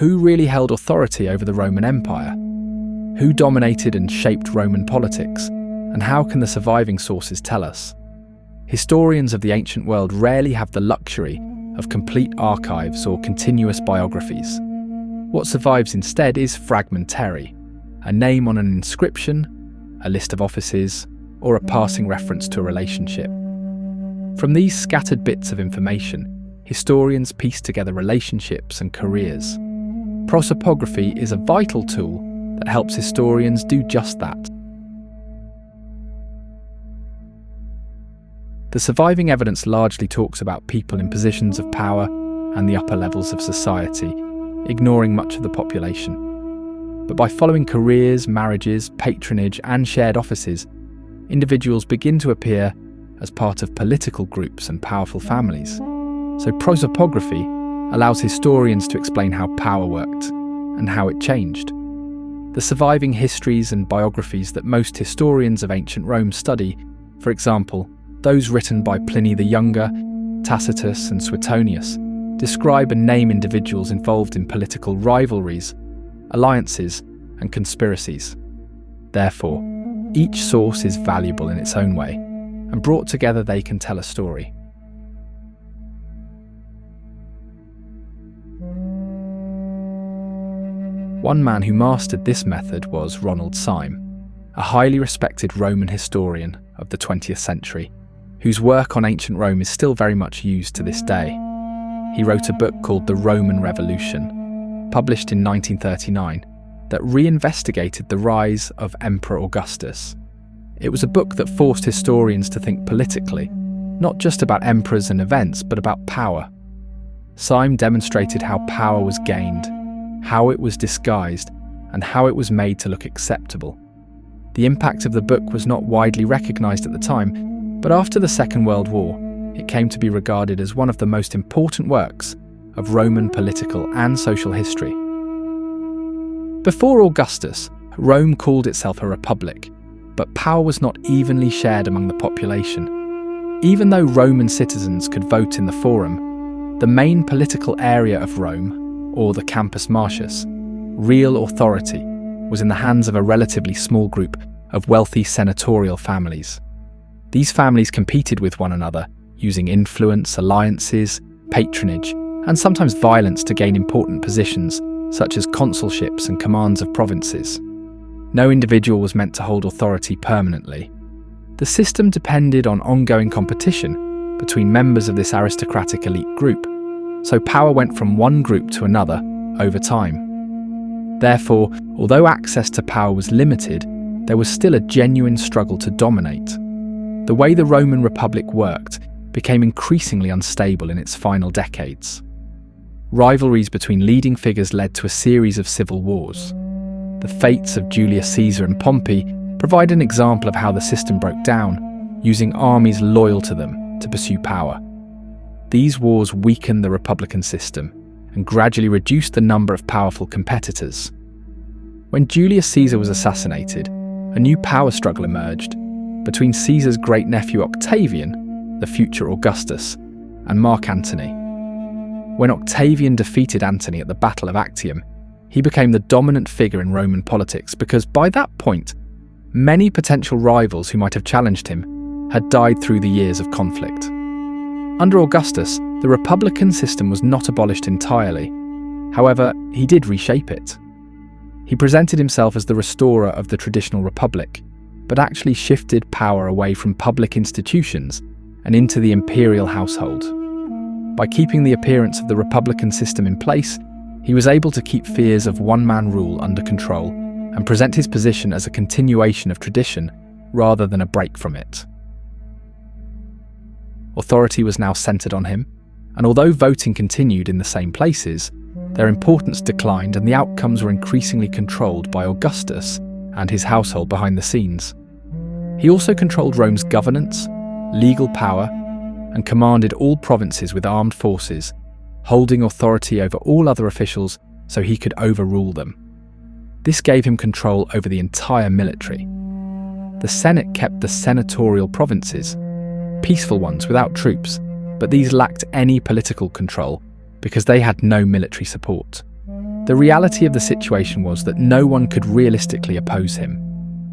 Who really held authority over the Roman Empire? Who dominated and shaped Roman politics? And how can the surviving sources tell us? Historians of the ancient world rarely have the luxury of complete archives or continuous biographies. What survives instead is fragmentary, a name on an inscription, a list of offices, or a passing reference to a relationship. From these scattered bits of information, historians piece together relationships and careers. Prosopography is a vital tool that helps historians do just that. The surviving evidence largely talks about people in positions of power and the upper levels of society, ignoring much of the population. But by following careers, marriages, patronage, and shared offices, individuals begin to appear as part of political groups and powerful families. So prosopography allows historians to explain how power worked and how it changed. The surviving histories and biographies that most historians of ancient Rome study, for example, those written by Pliny the Younger, Tacitus and Suetonius, describe and name individuals involved in political rivalries, alliances and conspiracies. Therefore, each source is valuable in its own way, and brought together they can tell a story. One man who mastered this method was Ronald Syme, a highly respected Roman historian of the 20th century, whose work on ancient Rome is still very much used to this day. He wrote a book called The Roman Revolution, published in 1939, that reinvestigated the rise of Emperor Augustus. It was a book that forced historians to think politically, not just about emperors and events, but about power. Syme demonstrated how power was gained, how it was disguised, and how it was made to look acceptable. The impact of the book was not widely recognised at the time, but after the Second World War, it came to be regarded as one of the most important works of Roman political and social history. Before Augustus, Rome called itself a republic, but power was not evenly shared among the population. Even though Roman citizens could vote in the Forum, the main political area of Rome, or the Campus Martius, real authority was in the hands of a relatively small group of wealthy senatorial families. These families competed with one another, using influence, alliances, patronage, and sometimes violence to gain important positions, such as consulships and commands of provinces. No individual was meant to hold authority permanently. The system depended on ongoing competition between members of this aristocratic elite group, so power went from one group to another over time. Therefore, although access to power was limited, there was still a genuine struggle to dominate. The way the Roman Republic worked became increasingly unstable in its final decades. Rivalries between leading figures led to a series of civil wars. The fates of Julius Caesar and Pompey provide an example of how the system broke down, using armies loyal to them to pursue power. These wars weakened the republican system and gradually reduced the number of powerful competitors. When Julius Caesar was assassinated, a new power struggle emerged between Caesar's great-nephew Octavian, the future Augustus, and Mark Antony. When Octavian defeated Antony at the Battle of Actium, he became the dominant figure in Roman politics because by that point, many potential rivals who might have challenged him had died through the years of conflict. Under Augustus, the republican system was not abolished entirely. However, he did reshape it. He presented himself as the restorer of the traditional republic, but actually shifted power away from public institutions and into the imperial household. By keeping the appearance of the republican system in place, he was able to keep fears of one-man rule under control and present his position as a continuation of tradition rather than a break from it. Authority was now centred on him, and although voting continued in the same places, their importance declined and the outcomes were increasingly controlled by Augustus and his household behind the scenes. He also controlled Rome's governance, legal power, and commanded all provinces with armed forces, holding authority over all other officials so he could overrule them. This gave him control over the entire military. The Senate kept the senatorial provinces, peaceful ones without troops, but these lacked any political control because they had no military support. The reality of the situation was that no one could realistically oppose him.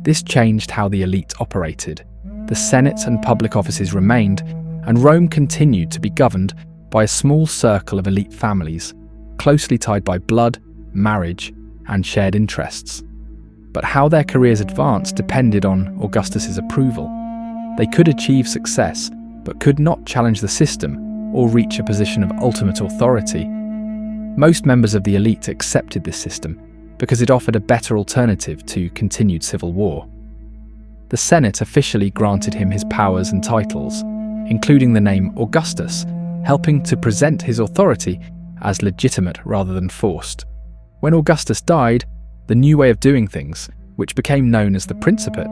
This changed how the elite operated. The Senate and public offices remained, and Rome continued to be governed by a small circle of elite families, closely tied by blood, marriage, and shared interests. But how their careers advanced depended on Augustus's approval. They could achieve success, but could not challenge the system or reach a position of ultimate authority. Most members of the elite accepted this system because it offered a better alternative to continued civil war. The Senate officially granted him his powers and titles, including the name Augustus, helping to present his authority as legitimate rather than forced. When Augustus died, the new way of doing things, which became known as the Principate,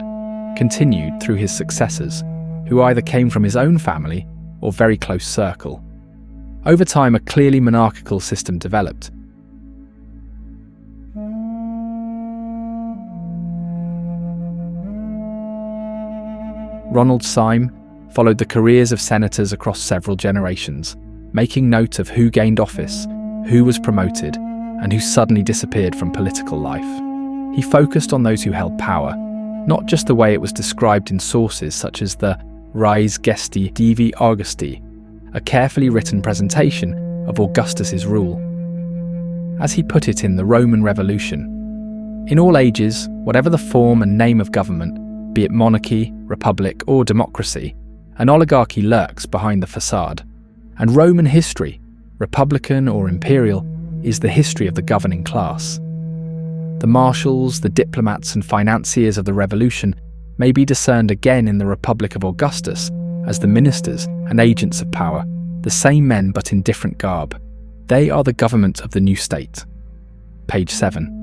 continued through his successors, who either came from his own family or very close circle. Over time, a clearly monarchical system developed. Ronald Syme followed the careers of senators across several generations, making note of who gained office, who was promoted, and who suddenly disappeared from political life. He focused on those who held power, not just the way it was described in sources such as the Res Gesti Divi Augusti, a carefully written presentation of Augustus's rule. As he put it in the Roman Revolution, in all ages, whatever the form and name of government, be it monarchy, republic, or democracy, an oligarchy lurks behind the facade. And Roman history, republican or imperial, is the history of the governing class. The marshals, the diplomats and financiers of the revolution may be discerned again in the Republic of Augustus as the ministers and agents of power, the same men but in different garb. They are the government of the new state. Page 7.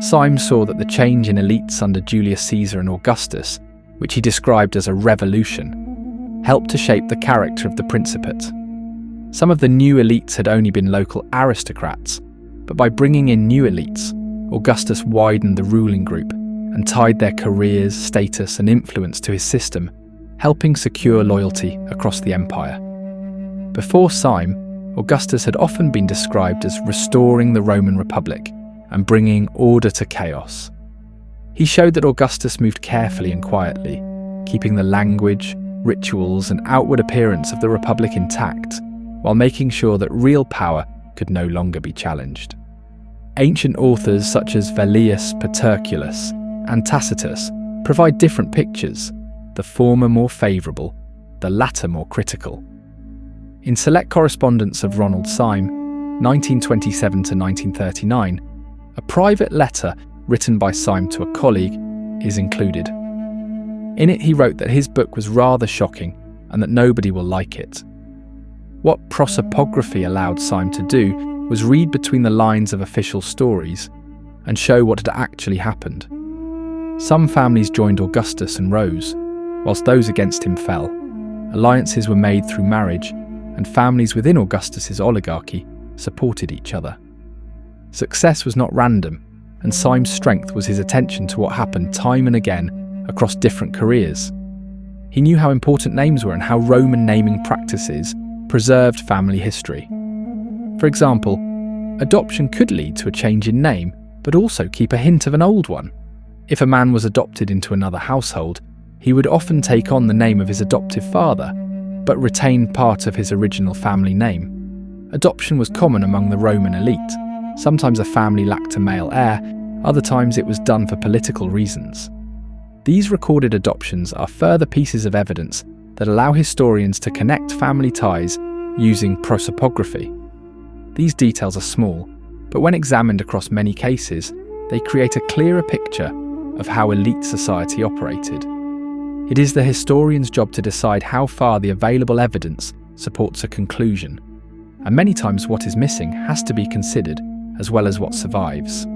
Syme saw that the change in elites under Julius Caesar and Augustus, which he described as a revolution, helped to shape the character of the Principate. Some of the new elites had only been local aristocrats, but by bringing in new elites, Augustus widened the ruling group and tied their careers, status and influence to his system, helping secure loyalty across the empire. Before Syme, Augustus had often been described as restoring the Roman Republic and bringing order to chaos. He showed that Augustus moved carefully and quietly, keeping the language, rituals and outward appearance of the Republic intact, while making sure that real power could no longer be challenged. Ancient authors such as Velleius Paterculus and Tacitus provide different pictures, the former more favourable, the latter more critical. In select correspondence of Ronald Syme, 1927 to 1939, a private letter written by Syme to a colleague is included. In it he wrote that his book was rather shocking and that nobody will like it. What prosopography allowed Syme to do was read between the lines of official stories and show what had actually happened. Some families joined Augustus and rose, whilst those against him fell. Alliances were made through marriage, and families within Augustus's oligarchy supported each other. Success was not random, and Syme's strength was his attention to what happened time and again across different careers. He knew how important names were and how Roman naming practices preserved family history. For example, adoption could lead to a change in name, but also keep a hint of an old one. If a man was adopted into another household, he would often take on the name of his adoptive father, but retain part of his original family name. Adoption was common among the Roman elite. Sometimes a family lacked a male heir, other times it was done for political reasons. These recorded adoptions are further pieces of evidence that allow historians to connect family ties using prosopography. These details are small, but when examined across many cases, they create a clearer picture of how elite society operated. It is the historian's job to decide how far the available evidence supports a conclusion, and many times what is missing has to be considered, as well as what survives.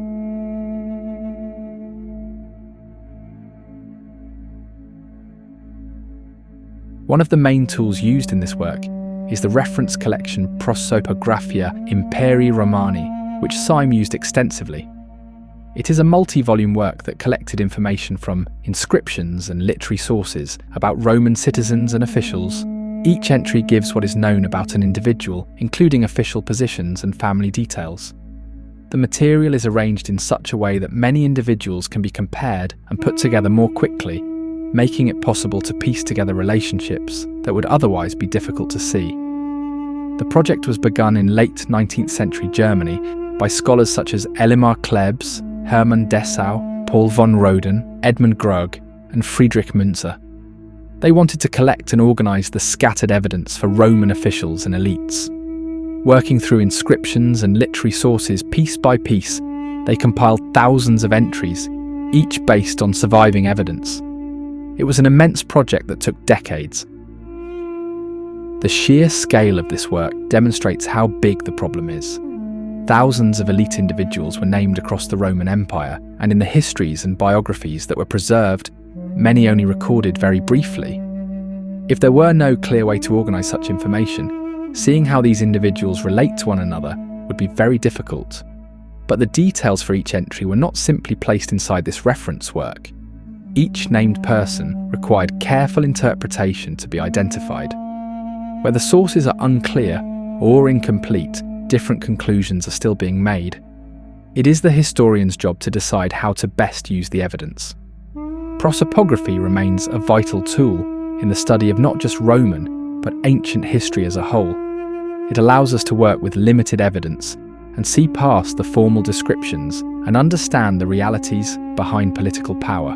One of the main tools used in this work is the reference collection Prosopographia Imperii Romani, which Syme used extensively. It is a multi-volume work that collected information from inscriptions and literary sources about Roman citizens and officials, Each entry gives what is known about an individual, including official positions and family details. The material is arranged in such a way that many individuals can be compared and put together more quickly, making it possible to piece together relationships that would otherwise be difficult to see. The project was begun in late 19th century Germany by scholars such as Elimar Klebs, Hermann Dessau, Paul von Roden, Edmund Grug, and Friedrich Münzer. They wanted to collect and organise the scattered evidence for Roman officials and elites. Working through inscriptions and literary sources piece by piece, they compiled thousands of entries, each based on surviving evidence. It was an immense project that took decades. The sheer scale of this work demonstrates how big the problem is. Thousands of elite individuals were named across the Roman Empire, and in the histories and biographies that were preserved, many only recorded very briefly. If there were no clear way to organise such information, seeing how these individuals relate to one another would be very difficult. But the details for each entry were not simply placed inside this reference work. Each named person required careful interpretation to be identified. Where the sources are unclear or incomplete, different conclusions are still being made. It is the historian's job to decide how to best use the evidence. Prosopography remains a vital tool in the study of not just Roman, but ancient history as a whole. It allows us to work with limited evidence and see past the formal descriptions and understand the realities behind political power.